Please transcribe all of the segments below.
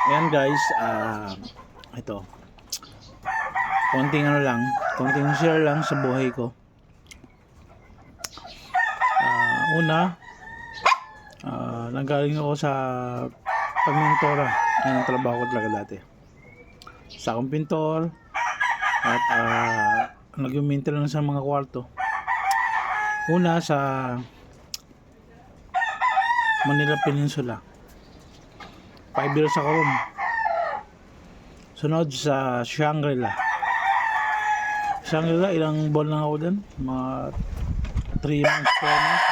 Ayan guys, ito, konting ano lang, konting share lang sa buhay ko. Una, nanggaling ako sa pagmentora. Yan ang trabaho ko talaga dati. Sa akong pintor at nag-maintain lang sa mga kwarto. Una sa Manila Peninsula, 5 years ako ron. Sunod sa Shangri-La, ilang buwan lang ako dun, mga 3 months, 4 months,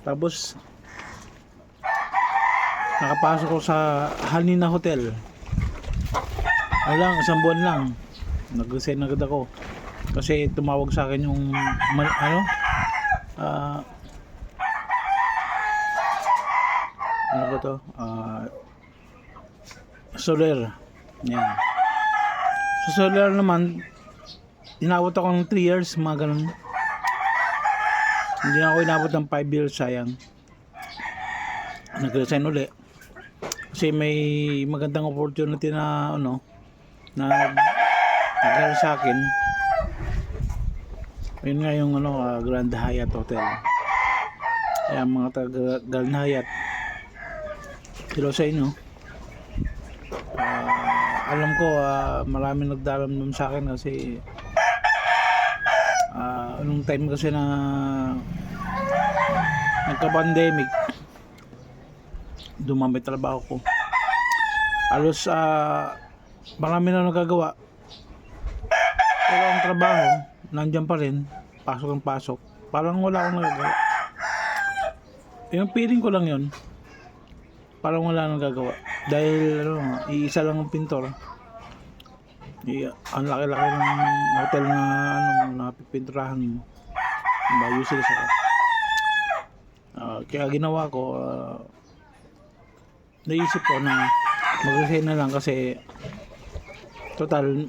tapos nakapasok ko sa Hanina Hotel. Ano lang, isang buwan lang nag-resign agad ako kasi tumawag sa akin yung ano ba to, Soler. Yan. Sa Soler naman, inabot ako ng 3 years, mga ganun. Hindi na ako inabot ng 5 years, sayang. Nag-resign uli. Kasi may magandang opportunity na nag sa akin. Yun nga yung Grand Hyatt Hotel. Ayan, mga taga Grand Hyatt, hello sa inyo. Alam ko maraming nagdaramdam sa akin kasi anong time kasi na nagka-pandemic, dumami trabaho ko. Halos marami na nagagawa, pero ang trabaho nandiyan pa rin, pasok ang pasok, parang wala akong nagagawa. Yung feeling ko lang yun, parang wala nang gagawa dahil iisa lang ang pintor. Ang laki-laki ng hotel na na pipinturahan mo, useless ako. Kaya ginawa ko, naisip ko na mag-resign na lang kasi total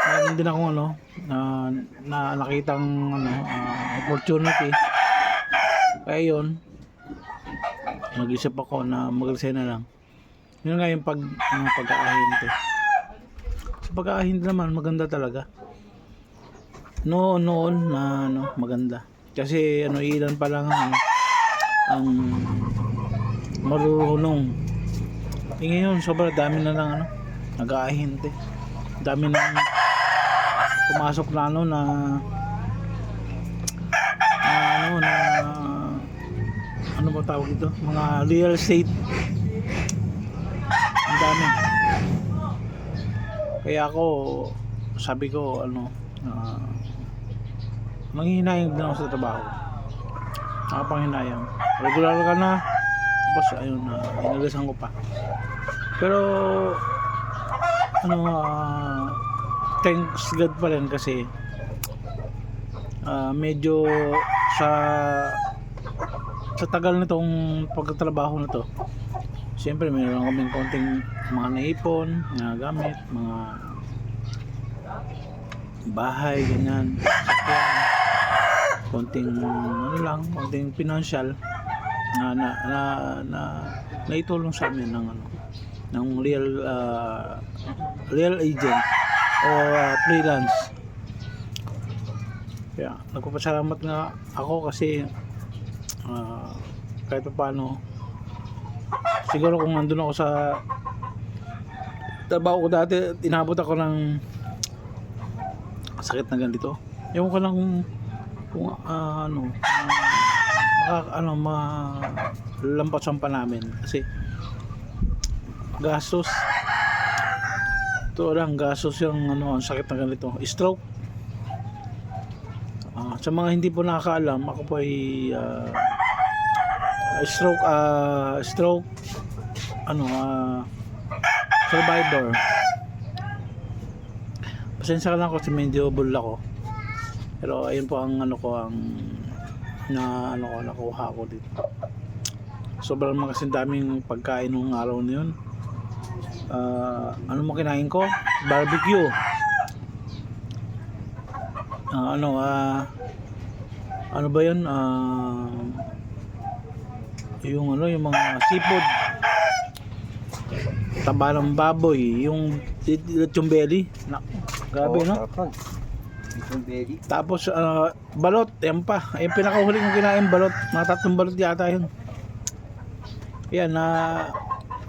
meron din akong na nakitang opportunity. Kaya yun, nag-isip ako na mag-resign na lang. Yun nga yung pag-aahinte. Sa pag-aahinte naman, maganda talaga. Noon na maganda. Kasi ilan pa lang ang marunong. Ngayon, sobrang dami na lang nag-aahinte. Dami na pumasok na na ano ba tawag ito? Mga real estate. Ang dami. Kaya ako, sabi ko, nanghihinayang din ako sa trabaho. Nakapanghinayang. Regular ka na. Tapos, ayun, inalasan ko pa. Pero, thanks God pa rin kasi medyo sa tagal nitong pagtatrabaho na to, siyempre mayroon kaming konting mga naipon, mga gamit, mga bahay, ganyan, sakyan, konting konting financial na naitulong sa amin ng real agent o freelance. Kaya nagpapasalamat nga ako kasi kahit pa paano, siguro kung nandun ako sa trabaho ko dati, inabot ako ng sakit na ganito. Ewan ko lang kung malampasan pa namin kasi gastos. Ito lang, gastos yung ang sakit na ganito. Stroke. Sa mga hindi po nakakaalam, ako po ay stroke survivor. Pasensya ka lang kasi medyo bull ako. Pero ayun po ang nakuha ko dito. Sobrang kasi daming pagkain nung araw na yun. Ano mo kinain ko? Barbecue. Ano ba yun? Yung mga seafood. taba ng baboy, yung lechon belly. Grabe, no? Tapos balot, yan pa. Yung pinakahuli kong kinain balot, mga 3 balot yata yun. Yan na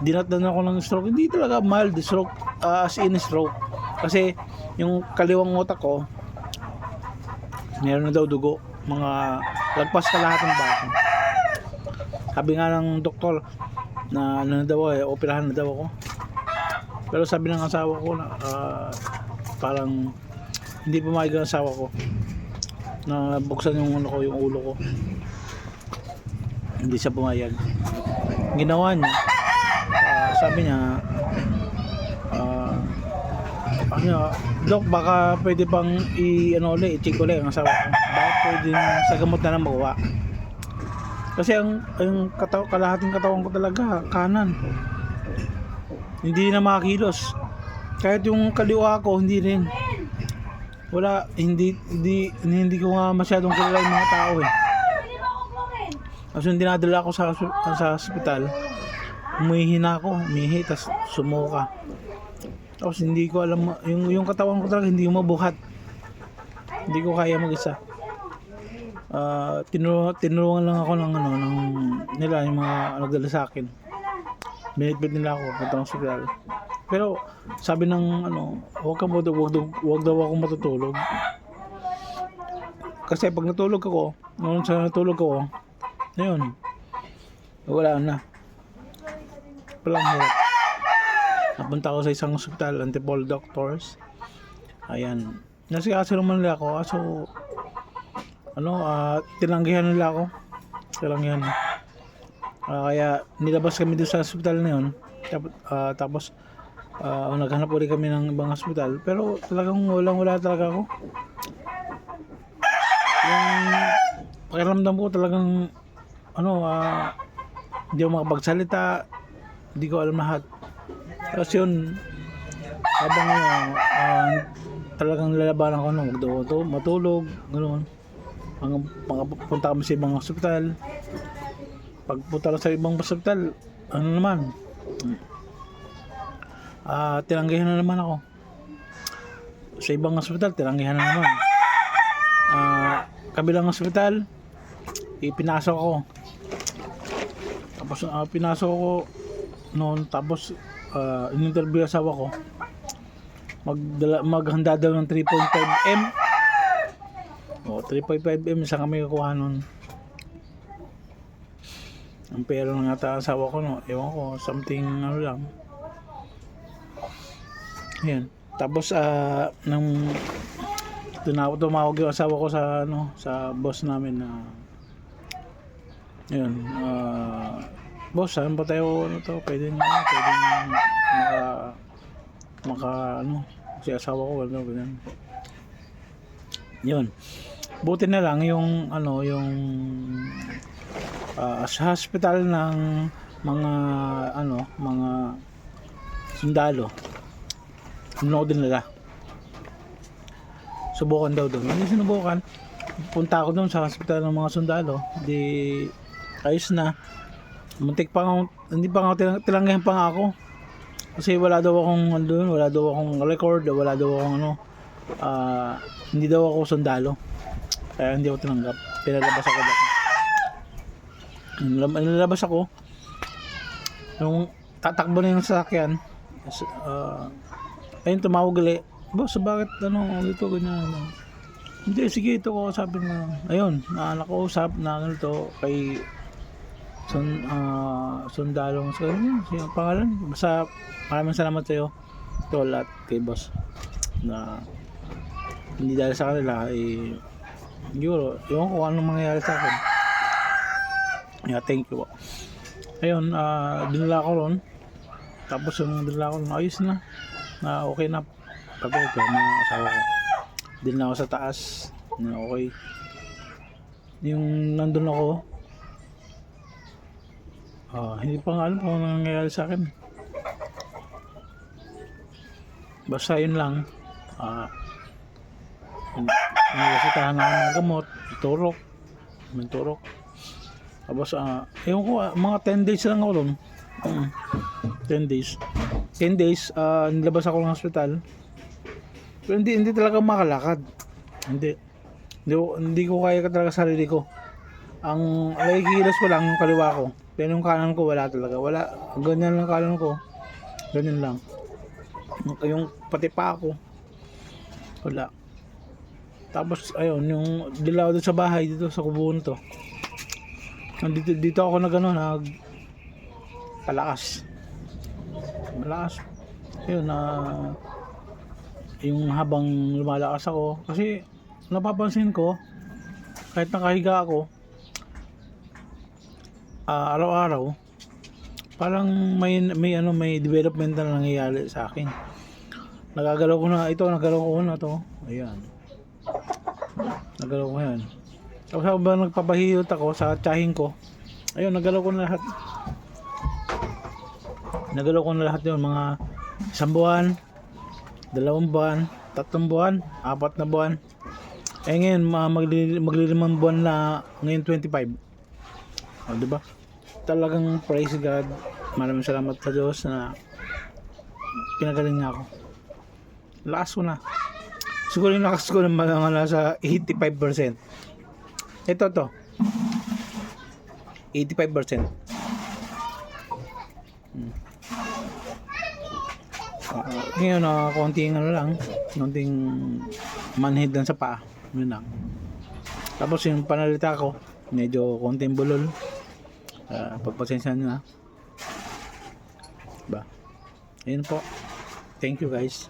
dinatnan ako ng stroke. Hindi talaga mild stroke, as in stroke. Kasi yung kaliwang utak ko, meron na daw dugo, mga lagpas kalahating baso. Sabi nga ng doktor na ano na daw operahan na daw ako. Pero sabi ng asawa ko na parang hindi pumayag ang asawa ko na buksan yung ano ko, yung ulo ko. Hindi siya pumayag. Ginawa niya, sabi niya, Dok, baka pwede pang i-check ulit ang asawa ko. Baka pwede sa gamot na lang magawa. Kasi ang kalahating katawan ko talaga kanan. Hindi na makakilos. Kahit yung kaliwa ko hindi rin. Wala, hindi ko nga masyadong kilala yung mga tao eh. Kasi yung dinadala ako sa hospital, umihi na ako, tas sumuka. Tapos hindi ko alam, yung katawan ko talaga hindi mabuhat. Hindi ko kaya mag-isa. Tinulungan lang ako ng nila, yung mga nagdala sa akin. Binitbit nila ako punta ng hospital. Pero sabi ng wag daw ako matutulog. Kasi pag natulog ako, ayun, wala na. Palang hirap. Napunta ako sa isang hospital, Antipolo Doctors. Ayan. Nasikaso naman nila ako. So, tinanggihan nila ako. Kaya nilabas kami doon sa hospital na yun. Tapos naghanap ulit kami ng ibang hospital. Pero talagang wala talaga ako. Yung pakiramdam ko talagang hindi ako makapagsalita. Hindi ko alam lahat. Kasi yun, habang talagang lalabanan ko wag daw ito matulog, gano'n. Hanggang punta kami sa ibang hospital. Pagpunta sa ibang hospital, tinanggihan na naman ako. Sa ibang hospital, tinanggihan na naman. Kabilang hospital, ipinasok ako. Tapos pinasok ako noon, tapos in-interview asawa ko. Maghanda daw ng 3.5M. 3.5M isa kami kukuha noon. Ang pera ng ata asawa ko, no? Ewan ko, something lang. Ayan. Tapos nang tumawag yung asawa ko sa boss namin na yun, boss, saan ba tayo pwedeng si asawa ko ganyan. Yun. Buti na lang yung sa hospital ng mga sundalo. Din nila. Subukan daw doon. Hindi sinubukan. Punta ako doon sa hospital ng mga sundalo. Di ayos na. Muntik pa nga, hindi pa nga tilanggihan pa nga ako. Kasi wala daw akong record, wala daw akong hindi daw ako sundalo. Kaya hindi ako tinanggap. Nilabas ako. Nung tatakbo na yung sasakyan, ayun, tumawag ulit. Boss, bakit dito ganyan? Hindi, sige, ito ko sabi na. Ayun, nakausap na kay sundalong sa yung pangalan. Basta maraming salamat sa iyo, tol, at kay boss na hindi dahil sa kanila siguro yung kung anong mangyayari sa akin. Thank you po. Ayun, dinala ko ron. Tapos yung dinala ko ron, ayos na okay na. Pagod ko mga asawa ko. Dinala ko sa taas na okay. Yung nandun ako, hindi pa nga alam kung ano nangyayari sa akin. Basta yun lang, nilasitahan ako ng gamot, turok. Tapos ewan ko, mga 10 days lang ako doon. Mm. 10 days. 10 days, nilabas ako ng hospital. Pero hindi talaga makalakad. Hindi ko kaya talaga sarili ko. Ang nakikilos ko lang yung kaliwa ko. Pero yung kanan ko wala talaga. Wala. Ganyan lang kanan ko. Ganyan lang. Yung pati pa ako. Wala. Tapos ayun, yung dilaw doon sa bahay dito sa kubuhan to. Dito ako nag palakas. Malakas. Ayun yung habang lumalakas ako kasi napapansin ko kahit nakahiga ako araw-araw parang may development na nangyayari sa akin. Nagagalaw ko na to. Ayan. Nagalaw ko yan. Tapos habang nagpapahilot ako sa tiyahin ko, ayun, nagalaw ko na lahat. Nagalaw ko na lahat yun, mga 1 buwan, 2 buwan, 3 buwan, 4 na buwan. Eh ngayon, maglilimang buwan na ngayon 25. O, diba? Talagang praise God. Maraming salamat sa Diyos na pinagaling niya ako. Lakas ko na. Siguro yung lakas ko na mga nasa 85%. Ito to. 85%. Ngayon konting konting manhid lang sa paa. Yun lang. Tapos yung panalita ko, medyo konting bulol. Pagpasensya nyo na. Diba? Ayun po. Thank you guys.